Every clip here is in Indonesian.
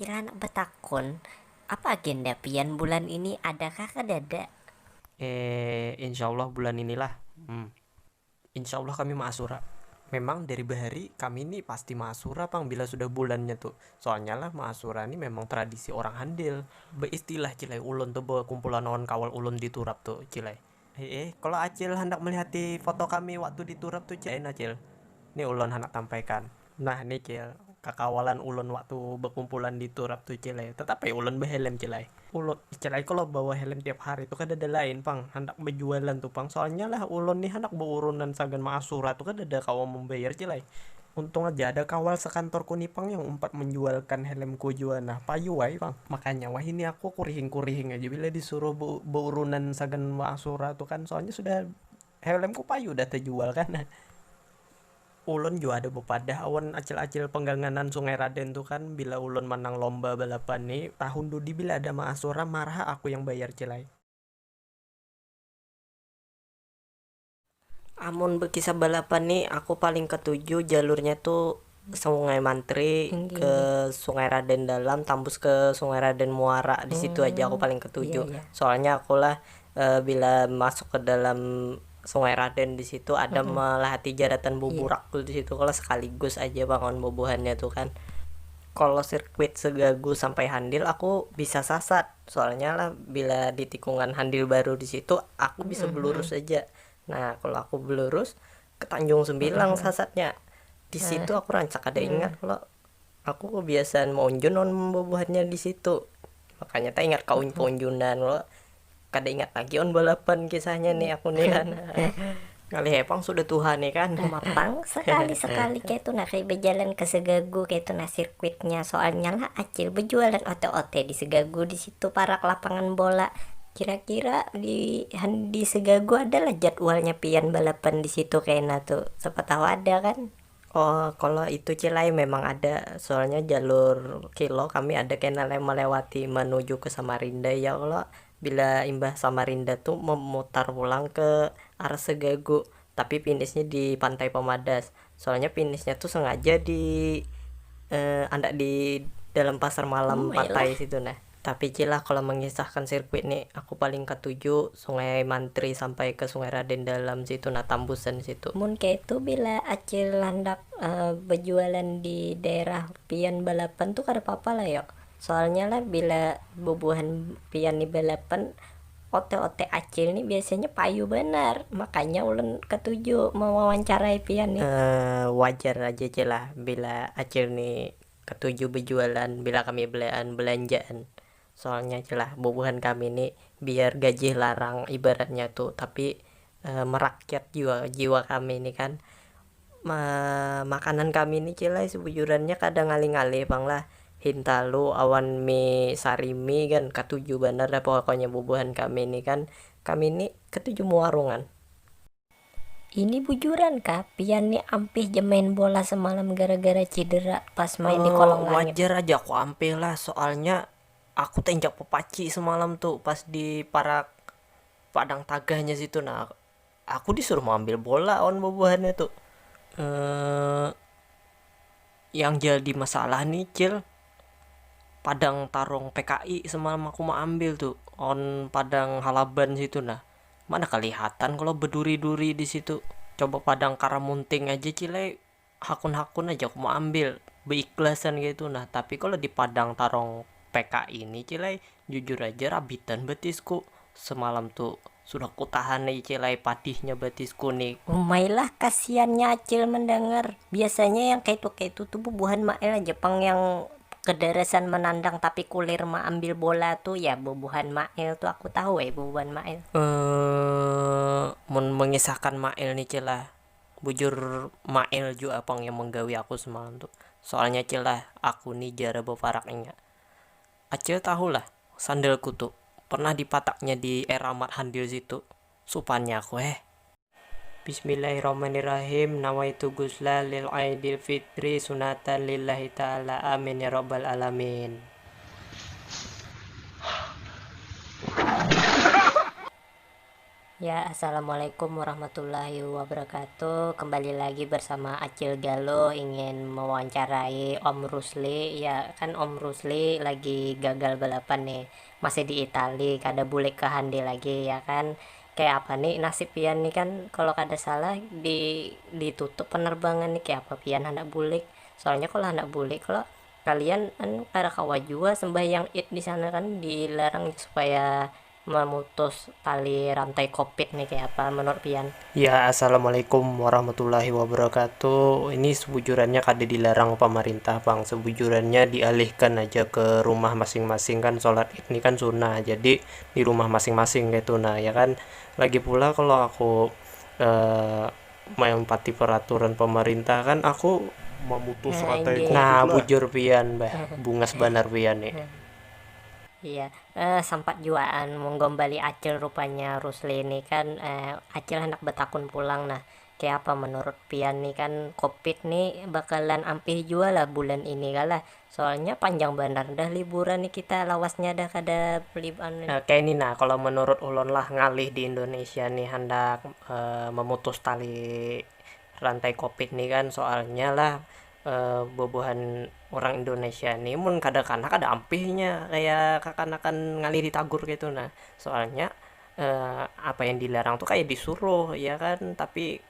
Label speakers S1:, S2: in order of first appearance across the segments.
S1: Acil anak betakun, apa agenda pian bulan ini, adakah kedada?
S2: Insya Allah bulan inilah. Insya Allah kami Ma'asura. Memang dari bahari kami ini pasti Ma'asura pang bila sudah bulannya tuh. Soalnya lah Ma'asura ini memang tradisi orang Handil. Beristilah cilai ulun tuh bawa kumpulan kawan kawal ulun di turap tuh cilai. Kalau Acil hendak melihat di foto kami waktu di turap tuh cilai Acil. Ini ulun hendak tampaikan. Nah nih Cil, kekawalan ulun waktu berkumpulan di turap tuh Cilai. Tetapi ulun behelm Cilai. Ulun Cilai kalau bawa helm tiap hari tuh kan ada lain pang, hendak berjualan tuh pang. Soalnya lah ulun nih hendak berurunan sagan Maasura tuh kan ada kawan membayar Cilai. Untung aja ada kawal sekantorku nih pang yang umpat menjualkan helmku jual. Nah payu wai pang. Makanya wah ini aku kurihing-kurihing aja bila disuruh berurunan sagan Maasura tuh kan. Soalnya sudah helmku payu udah terjual kan. Ulun juga ada bepadah awan acil-acil pengganganan Sungai Raden tuh kan bila ulun menang lomba balapan nih tahun dudi bila ada Maasura marah aku yang bayar cilai.
S3: Amun berkisah balapan nih aku paling ketujuh jalurnya tuh Sungai Mantri ke Sungai Raden Dalam tembus ke Sungai Raden Muara. Di situ aja aku paling ketujuh.
S1: Iya.
S3: Soalnya aku lah bila masuk ke dalam Sungai Raden di situ ada melahati jaratan buburak tuh di situ. Kalau sekaligus aja bangun bubuhannya tuh kan. Kalau sirkuit Segagu sampai Handil aku bisa sasat. Soalnya lah bila di tikungan Handil baru di situ aku bisa belurus aja. Nah, kalau aku belurus ke Tanjung Sembilang sasatnya. Di situ aku rancak ada ingat kalau aku kebiasaan monjun on bubuhannya di situ. Makanya tak ingat kau ponjunan lo. Kada ingat lagi on balapan kisahnya nih aku nih kan. Kali hepang sudah Tuhan nih kan.
S1: Mapang sekali-sekali kayak tuh nak kayak berjalan ke Segagu kayak tuh nah sirkuitnya, soalnya lah Acil berjualan ote-ote di Segagu di situ parak lapangan bola. Kira-kira di Segagu adalah jadwalnya pian balapan di situ kayaknya tuh. Siapa tahu ada kan?
S3: Oh, kalau itu Cilai memang ada. Soalnya jalur kilo kami ada kenal yang melewati menuju ke Samarinda ya kalau bila imbah Samarinda tuh memutar pulang ke arah Segagu. Tapi finishnya di Pantai Pemadas. Soalnya finishnya tuh sengaja di anda di dalam pasar malam pantai situ nah. Tapi Cila kalau mengisahkan sirkuit nih aku paling ketujuh Sungai Mantri sampai ke Sungai Raden Dalam situ nah tambusan situ.
S1: Mun kayak itu bila Acil hendak berjualan di daerah pian balapan tuh kada apa-apa lah yuk. Soalnya lah bila bubuhan pian di balapan ote-ote Acil nih biasanya payu benar. Makanya ulun ketujuh mewawancarai pian nih.
S3: Wajar aja Cila bila Acil nih ketujuh berjualan bila kami belaan belanjaan. Soalnya Cila bubuhan kami nih biar gaji larang ibaratnya tuh tapi merakyat jiwa kami ini kan. Makanan kami ini Cila sebujurannya kadang ngalih-ngalih bang lah. Hintalu awan mie sarimi kan ketujuh bener dah pokoknya bubuhan kami ini kan. Kami ini ketujuh warungan.
S1: Ini bujuran kah? Pian nih ampih jemain bola semalam gara-gara cedera pas main di kolong langit.
S3: Wajar aja aku ampe lah soalnya aku tenjak pepaci semalam tuh pas di parak padang tagahnya situ nah aku disuruh mau ambil bola on bubuhannya tuh. eh yang jadi masalah nih Cil padang tarung PKI semalam aku mau ambil tuh on padang Halaban situ nah mana kelihatan kalau berduri-duri di situ. Coba padang Karamunting aja Cile hakun-hakun aja aku mau ambil beikhlasan gitu nah tapi kalau di padang tarung PKI ini Cile jujur aja rabitan betisku semalam tuh sudah kutahan nih Cile patihnya betisku nih.
S1: Umailah kasihannya Acil mendengar. Biasanya yang kayak itu tuh bubuhan Mael aja pang yang kedarasan menandang tapi kulir ma ambil bola tuh ya bubuhan Mael tuh aku tahu bubuhan Mael.
S3: Mun mengisahkan Mail nih Cila bujur Mail juga pang yang menggawi aku semalam tuh soalnya Cila aku nih jara befaraknya Acil tahu lah sandalku tuh pernah dipataknya di era Mat Handil situ supannya aku Bismillahirrahmanirrahim nawaitu gusla lil aidil fitri sunatan lillahi ta'ala amin ya rabbal alamin.
S1: Ya, assalamualaikum warahmatullahi wabarakatuh. Kembali lagi bersama Acil Galo, ingin mewawancarai Om Rusli. Ya, kan Om Rusli lagi gagal balapan nih, masih di Itali, kada boleh ke Hande lagi ya kan. Kayak apa nih nasib pian nih kan, kalau kada salah ditutup penerbangan nih, kayak apa pian hendak bulik. Soalnya kalau hendak bulik, kalau kalian kan kada kawa jua sembahyang id di sana kan dilarang supaya memutus tali rantai covid nih, kayak apa menurut Pian?
S2: Ya, assalamualaikum warahmatullahi wabarakatuh. Ini sebujurannya kada dilarang pemerintah, bang. Sebujurannya dialihkan aja ke rumah masing-masing, kan sholat id ini kan sunnah, jadi di rumah masing-masing gitu. Nah ya kan, lagi pula kalau aku eh, mengempati peraturan pemerintah kan aku memutus
S1: Nah
S2: rantai
S1: ini
S2: covid. Nah bujur pian, bah bungas banar pian nih.
S1: iya, sempat juaan menggombali Acil rupanya Rusli ini kan, Acil hendak betakun pulang. Nah kayak apa menurut Pian nih kan, covid nih bakalan ampih jua lah bulan ini kalah, soalnya panjang benar dah liburan nih kita, lawasnya dah kada peliban.
S2: Kayak ini, nah kalau menurut ulun lah, ngalih di Indonesia nih hendak memutus tali rantai covid nih kan, soalnya lah bobohan orang Indonesia nih mun kadang-kadang ada ampihnya kayak kakanakan ngalih ditagur gitu. Nah soalnya apa yang dilarang tuh kayak disuruh ya kan, tapi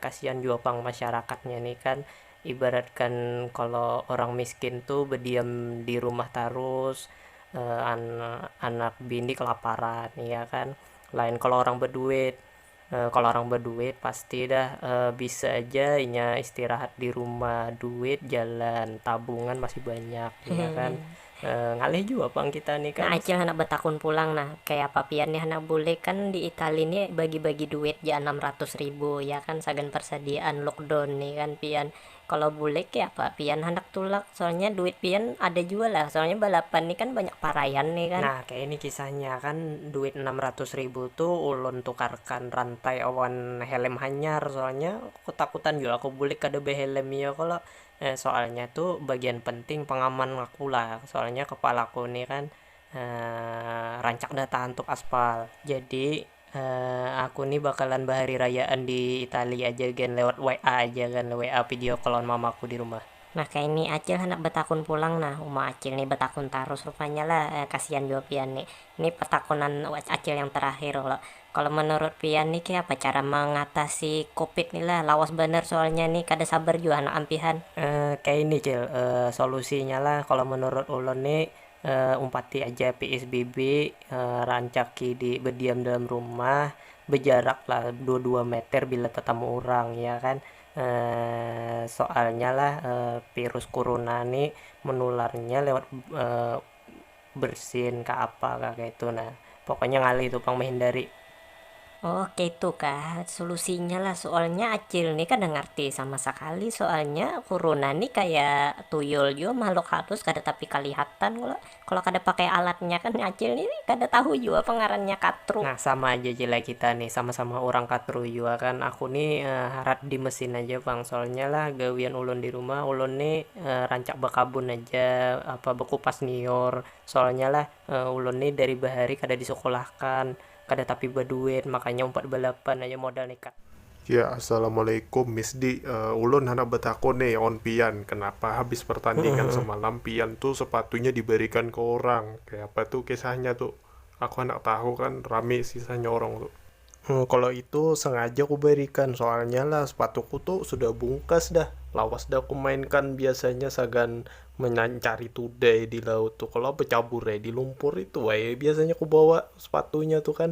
S2: kasihan juga pang masyarakatnya nih kan, ibaratkan kalau orang miskin tuh berdiam di rumah terus, anak bini kelaparan ya kan. Lain kalau orang berduit. Kalau orang berduit pasti dah bisa aja inya istirahat di rumah, duit jalan, tabungan masih banyak ya kan. Ngalih juga bang kita nih
S1: Nah
S2: kan.
S1: Acil hendak betakun pulang, nah kayak apa Pian nih hendak boleh kan di Itali ini bagi-bagi duit ya 600.000 ya kan, sagan persediaan lockdown nih kan Pian. Kalau boleh kayak apa Pian hendak tulak, soalnya duit Pian ada juga lah, soalnya balapan nih kan banyak parayan nih kan.
S2: Nah kayak ini kisahnya kan, duit 600.000 tuh ulun tukarkan rantai awan helm hanyar, soalnya ketakutan juga aku bulik kada behelm ya kalau soalnya tuh bagian penting pengaman aku lah, soalnya kepalaku nih kan rancak data untuk aspal, jadi aku nih bakalan bahari rayaan di Italia aja kan, lewat WA aja kan, WA video call mamaku di rumah.
S1: Nah kayak ini Acil hendak betakun pulang, nah Uma Acil nih betakun tarus rupanya lah, kasihan juga Pian nih. Ini petakunan Acil yang terakhir loh. Kalau menurut Pian nih kayak apa cara mengatasi covid nih lah, lawas bener soalnya nih kada sabar juga anak ampihan.
S2: Kayak ini Cil, solusinya lah kalau menurut ulun nih, umpati aja PSBB, rancaki di berdiam dalam rumah, berjarak lah 2 meter bila tetamu orang ya kan. Soalnya lah virus corona nih menularnya lewat bersin ke apa kayak itu. Nah pokoknya ngalih itu pang menghindari.
S1: Oke itu kah solusinya lah, soalnya Acil nih kan ngerti sama sekali, soalnya corona nih kayak tuyul juga, makhluk halus kada tapi kelihatan. Kalau kalau kada pakai alatnya kan Acil nih kada tahu juga pengarannya katru.
S2: Nah sama aja jelek kita nih, sama-sama orang katru juga kan. Aku nih harap di mesin aja bang, soalnya lah gawian ulun di rumah, ulun nih rancak bekabun aja, apa bekupas nior, soalnya lah ulun nih dari bahari kada disekolahkan, kada tapi berduit, makanya umpat balapan aja modal nekat.
S4: Ya, assalamualaikum Miss Di. Ulun hendak bertakon nih on Pian. Kenapa habis pertandingan semalam Pian tuh sepatunya diberikan ke orang? Kayak apa tuh kisahnya tuh? Aku hendak tahu kan, rame sisanya orang tuh. Kalau itu sengaja aku berikan, soalnya lah sepatuku tuh sudah bungkas dah. Lawas dah aku mainkan biasanya sagan mencari tudai di laut tuh. Kalau bercabur di lumpur itu, biasanya aku bawa sepatunya tuh kan.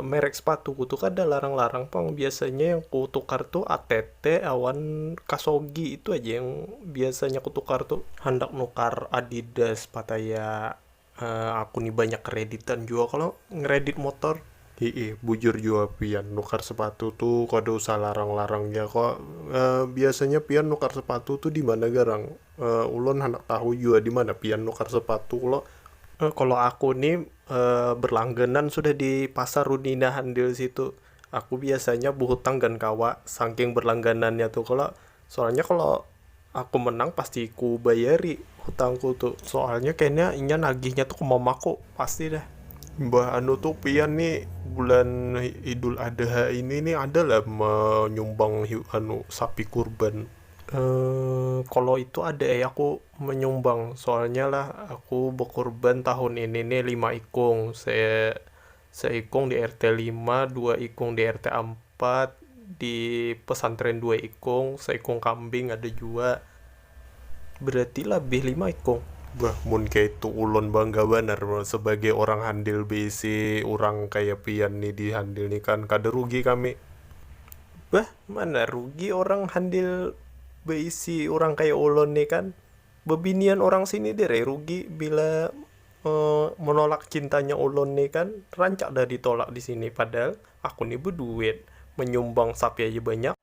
S4: Merek sepatuku tuh kan ada larang-larang pang, biasanya yang ku tukar tuh ATT awan Kasogi itu aja yang biasanya ku tukar tuh. Hendak nukar Adidas pataya, aku nih banyak kreditan juga kalau ngeredit motor. Bujur juga Pian nukar sepatu tuh kada usah larang-larang ya kok. Biasanya Pian nukar sepatu tuh di mana garang? Ulun hendak tahu juga di mana Pian nukar sepatu lo. Kalau aku nih berlangganan sudah di pasar Rudina Handil situ. Aku biasanya berhutang gan kawa saking berlangganannya tuh. Soalnya kalau aku menang pasti ku bayari hutangku tuh. Soalnya kayaknya inya nagihnya tuh ke mamaku pasti dah. Mbah anu tuh pian nih bulan Idul Adha ini nih adalah menyumbang anu sapi kurban. Kalau itu ada ya aku menyumbang, soalnya lah aku berkorban tahun ini nih 5 ikung, saya seikung di RT 5, 2 ikung di RT 4, di pesantren 2 ikung, seikung kambing ada juga, berarti lebih 5 ikung. Bah, mun kayak itu ulun bangga banar sebagai orang handil BC, orang kayak pian nih di handil nih kan kada rugi kami. Bah, mana rugi orang handil beisi orang kayak ulun nih kan. Bebinian orang sini deh rugi bila menolak cintanya ulun nih kan. Rancak dah ditolak di sini padahal aku nih berduit, menyumbang sapi aja banyak,